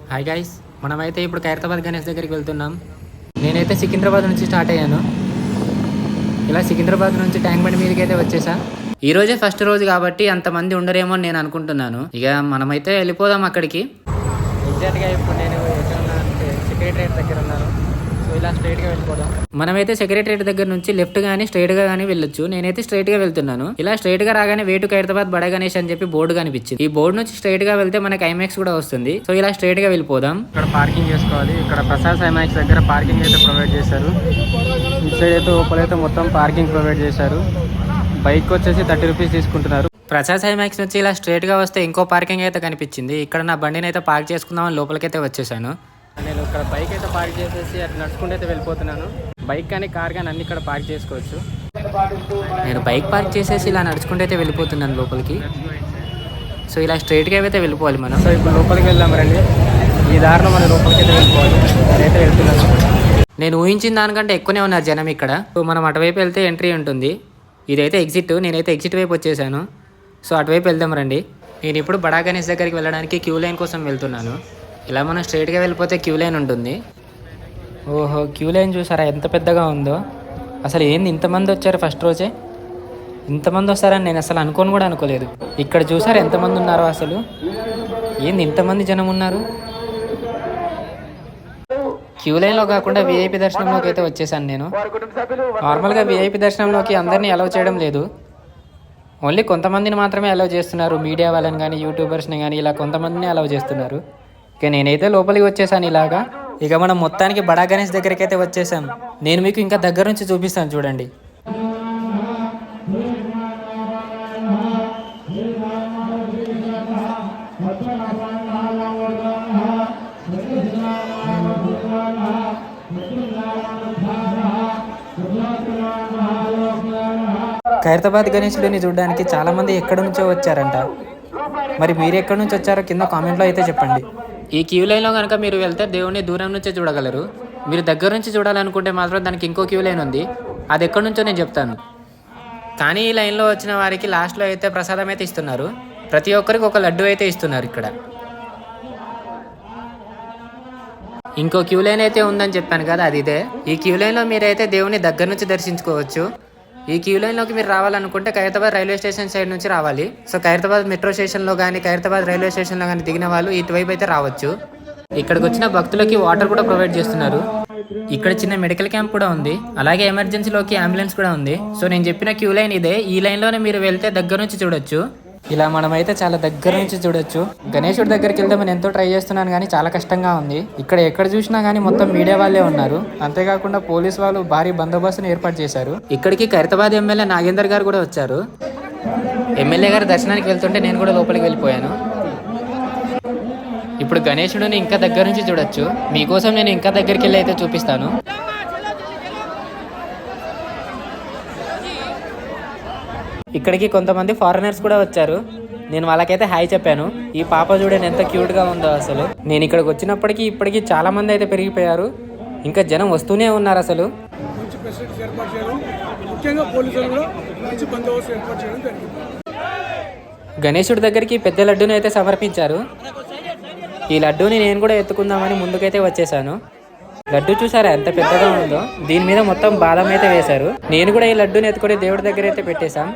Hi guys, మనమైతే ఇప్పుడు ఖైరతాబాద్ గణేష్ దగ్గరికి వెళ్తున్నాం. నేనైతే సికింద్రాబాద్ నుంచి స్టార్ట్ అయ్యాను. ఇలా సికింద్రాబాద్ నుంచి ట్యాంక్ బండి మీదకి అయితే వచ్చేసా. ఈ రోజే ఫస్ట్ రోజు కాబట్టి అంతమంది ఉండరేమో అని నేను అనుకుంటున్నాను. ఇక మనమైతే వెళ్ళిపోదాం అక్కడికి. ఎగ్జాక్ట్గా ఇప్పుడు నేను ఎక్కడ ఉన్నా అంటే సెక్రటరియట్ దగ్గర ఉన్నాను. సో ఇలా స్ట్రైట్గా వెళ్ళిపోదాం. మనమైతే సెక్రటరియట్ దగ్గర నుంచి లెఫ్ట్ గానీ స్ట్రైట్ గా కానీ వెళ్ళొచ్చు. నేనైతే స్ట్రైట్ గా వెళ్తున్నాను. ఇలా స్ట్రైట్ గా రాగానే వే టు ఖైరతాబాద్ బడా గణేష్ అని చెప్పి బోర్డు కనిపించింది. ఈ బోర్డు నుంచి స్ట్రైట్ గా వెళ్తే మనకి ఐమాక్స్ కూడా వస్తుంది. సో ఇలా స్ట్రైట్ గా వెళ్ళిపోదాం. ఇక్కడ పార్కింగ్ చేసుకోవాలి. ఇక్కడ ప్రసాద్ ఐమాక్స్ దగ్గర పార్కింగ్ అయితే ప్రొవైడ్ చేశారు. ఇటు సైడ్ అయితే లోపలైతే మొత్తం పార్కింగ్ ప్రొవైడ్ చేశారు. బైక్ వచ్చేసి 30 రూపీస్ తీసుకుంటున్నారు. ప్రసాద్ ఐమాక్స్ నుంచి ఇలా స్ట్రైట్ గా వస్తే ఇంకో పార్కింగ్ అయితే కనిపించింది. ఇక్కడ నా బండిని అయితే పార్క్ చేసుకుందామని లోపలికైతే వచ్చేసాను. నేను ఇక్కడ బైక్ అయితే పార్క్ చేసేసి అట్లా నడుచుకుంటూ అయితే వెళ్ళిపోతున్నాను. బైక్ కానీ కార్ కానీ అన్ని ఇక్కడ పార్క్ చేసుకోవచ్చు. నేను బైక్ పార్క్ చేసేసి ఇలా నడుచుకుంటూ అయితే వెళ్ళిపోతున్నాను లోపలికి. సో ఇలా స్ట్రైట్గా అయితే వెళ్ళిపోవాలి మనం. సో ఇప్పుడు లోపలికి వెళ్దాం రండి. ఈ దారిలో మనం లోపలికి అయితే వెళ్ళిపోవాలి. నేనైతే వెళ్తున్నాను. నేను ఊహించిన దానికంటే ఎక్కువనే ఉన్నారు జనం ఇక్కడ. సో మనం అటువైపు వెళ్తే ఎంట్రీ ఉంటుంది. ఇదైతే ఎగ్జిట్. నేనైతే ఎగ్జిట్ వైపు వచ్చేసాను. సో అటువైపు వెళ్దాం రండి. నేను ఇప్పుడు బడా గణేష్ దగ్గరికి వెళ్ళడానికి క్యూ లైన్ కోసం వెళ్తున్నాను. ఇలా మనం స్ట్రైట్గా వెళ్ళిపోతే క్యూ లైన్ ఉంటుంది. ఓహో, క్యూ లైన్ చూసారా ఎంత పెద్దగా ఉందో. అసలు ఏంది ఇంతమంది వచ్చారు ఫస్ట్ రోజే. ఇంతమంది వస్తారని నేను అసలు అనుకోని కూడా అనుకోలేదు. ఇక్కడ చూసారా ఎంతమంది ఉన్నారో. అసలు ఏంది ఇంతమంది జనం ఉన్నారు. క్యూ లైన్లో కాకుండా విఐపి దర్శనంలోకి అయితే వచ్చేసాను నేను. నార్మల్గా విఐపి దర్శనంలోకి అందరినీ అలౌ చేయడం లేదు. ఓన్లీ కొంతమందిని మాత్రమే అలౌ చేస్తున్నారు. మీడియా వాళ్ళని కానీ యూట్యూబర్స్ని కానీ ఇలా కొంతమందిని అలౌ చేస్తున్నారు. ఇక నేనైతే లోపలికి వచ్చేసాను ఇలాగా. ఇక మనం మొత్తానికి బడా గణేష్ దగ్గరికి అయితే వచ్చేసాం. నేను మీకు ఇంకా దగ్గర నుంచి చూపిస్తాను చూడండి. ఖైరతాబాద్ గణేశుడిని చూడడానికి చాలా మంది ఎక్కడి నుంచో వచ్చారంట. మరి మీరు ఎక్కడి నుంచి వచ్చారో కింద కామెంట్లో అయితే చెప్పండి. ఈ క్యూ లైన్లో కనుక మీరు వెళ్తే దేవుణ్ణి దూరం నుంచే చూడగలరు. మీరు దగ్గర నుంచి చూడాలనుకుంటే మాత్రం దానికి ఇంకో క్యూ లైన్ ఉంది. అది ఎక్కడి నుంచో నేను చెప్తాను. కానీ ఈ లైన్లో వచ్చిన వారికి లాస్ట్లో అయితే ప్రసాదం అయితే ఇస్తున్నారు. ప్రతి ఒక్కరికి ఒక లడ్డు అయితే ఇస్తున్నారు ఇక్కడ. ఇంకో క్యూ లైన్ అయితే ఉందని చెప్పాను కదా, అది ఇదే. ఈ క్యూ లైన్లో మీరైతే దేవుని దగ్గర నుంచి దర్శించుకోవచ్చు. ఈ క్యూ లైన్లోకి మీరు రావాలనుకుంటే ఖైరతాబాద్ రైల్వే స్టేషన్ సైడ్ నుంచి రావాలి. సో ఖైరతాబాద్ మెట్రో స్టేషన్లో కానీ ఖైరతాబాద్ రైల్వే స్టేషన్లో కానీ దిగిన వాళ్ళు ఇటువైపు అయితే రావచ్చు. ఇక్కడికి వచ్చిన భక్తులకి వాటర్ కూడా ప్రొవైడ్ చేస్తున్నారు. ఇక్కడ చిన్న మెడికల్ క్యాంప్ కూడా ఉంది. అలాగే ఎమర్జెన్సీలోకి అంబులెన్స్ కూడా ఉంది. సో నేను చెప్పిన క్యూ లైన్ ఇదే. ఈ లైన్లోనే మీరు వెళ్తే దగ్గర నుంచి చూడొచ్చు. ఇలా మనమైతే చాలా దగ్గర నుంచి చూడొచ్చు. గణేశుడి దగ్గరికి వెళ్దామని ఎంతో ట్రై చేస్తున్నాను కానీ చాలా కష్టంగా ఉంది. ఇక్కడ ఎక్కడ చూసినా కానీ మొత్తం మీడియా వాళ్ళే ఉన్నారు. అంతేకాకుండా పోలీస్ వాళ్ళు భారీ బందోబస్తును ఏర్పాటు చేశారు. ఇక్కడికి ఖైరతాబాద్ ఎమ్మెల్యే నాగేందర్ గారు కూడా వచ్చారు. ఎమ్మెల్యే గారు దర్శనానికి వెళ్తుంటే నేను కూడా లోపలికి వెళ్ళిపోయాను. ఇప్పుడు గణేశుడిని ఇంకా దగ్గర నుంచి చూడొచ్చు. మీకోసం నేను ఇంకా దగ్గరికి వెళ్ళి అయితే చూపిస్తాను. ఇక్కడికి కొంతమంది ఫారినర్స్ కూడా వచ్చారు. నేను వాళ్ళకైతే హాయ్ చెప్పాను. ఈ పాప చూడండి ఎంత క్యూట్గా ఉందో. అసలు నేను ఇక్కడికి వచ్చినప్పటికీ ఇప్పటికీ చాలా మంది అయితే పెరిగిపోయారు. ఇంకా జనం వస్తూనే ఉన్నారు. అసలు గణేశుడి దగ్గరికి పెద్ద లడ్డూని అయితే సమర్పించారు. ఈ లడ్డూని నేను కూడా ఎత్తుకుందామని ముందుకైతే వచ్చేసాను. లడ్డు చూసారా ఎంత పెద్దగా ఉందో. దీని మీద మొత్తం బాదం అయితే వేశారు. నేను కూడా ఈ లడ్డూని ఎత్తుకొని దేవుడి దగ్గర అయితే పెట్టేశాం.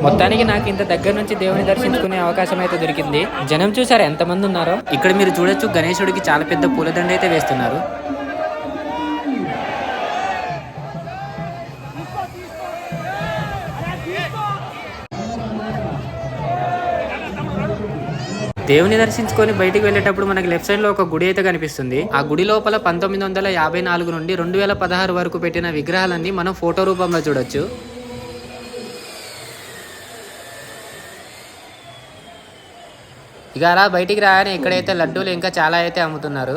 మొత్తానికి నాకు ఇంత దగ్గర నుంచి దేవుని దర్శించుకునే అవకాశం అయితే దొరికింది. జనం చూసారా ఎంతమంది ఉన్నారో. ఇక్కడ మీరు చూడొచ్చు గణేశుడికి చాలా పెద్ద పూలదండ అయితే వేస్తున్నారు. దేవుని దర్శించుకొని బయటికి వెళ్ళేటప్పుడు మనకి లెఫ్ట్ సైడ్ లో ఒక గుడి అయితే కనిపిస్తుంది. ఆ గుడి లోపల 1954 నుండి 2016 వరకు పెట్టిన విగ్రహాలన్నీ మనం ఫోటో రూపంలో చూడొచ్చు. ఇక అలా బయటికి రాగానే ఇక్కడైతే లడ్డూలు ఇంకా చాలా అయితే అమ్ముతున్నారు.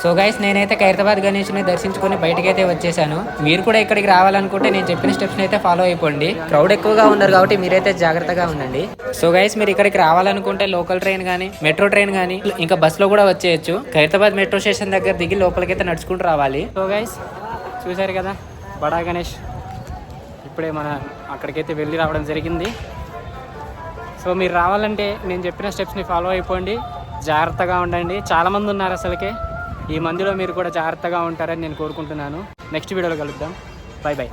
సో గైస్, నేనైతే ఖైరతాబాద్ గణేష్ని దర్శించుకొని బయటకి అయితే వచ్చేసాను. మీరు కూడా ఇక్కడికి రావాలనుకుంటే నేను చెప్పిన స్టెప్స్ అయితే ఫాలో అయిపోండి. క్రౌడ్ ఎక్కువగా ఉన్నారు కాబట్టి మీరైతే జాగ్రత్తగా ఉండండి. సో గైస్, మీరు ఇక్కడికి రావాలనుకుంటే లోకల్ ట్రైన్ కానీ మెట్రో ట్రైన్ కానీ ఇంకా బస్సులో కూడా వచ్చేయచ్చు. ఖైరతాబాద్ మెట్రో స్టేషన్ దగ్గర దిగి లోపలికైతే నడుచుకుంటూ రావాలి. సో గైస్, చూసారు కదా బడా గణేష్. ఇప్పుడే మన అక్కడికైతే వెళ్ళి రావడం జరిగింది. సో మీరు రావాలంటే నేను చెప్పిన స్టెప్స్ని ఫాలో అయిపోండి. జాగ్రత్తగా ఉండండి. చాలామంది ఉన్నారు అసలుకే. ఈ మందులో మీరు కూడా జాగ్రత్తగా ఉంటారని నేను కోరుకుంటున్నాను. నెక్స్ట్ వీడియోలో కలుద్దాం. By by.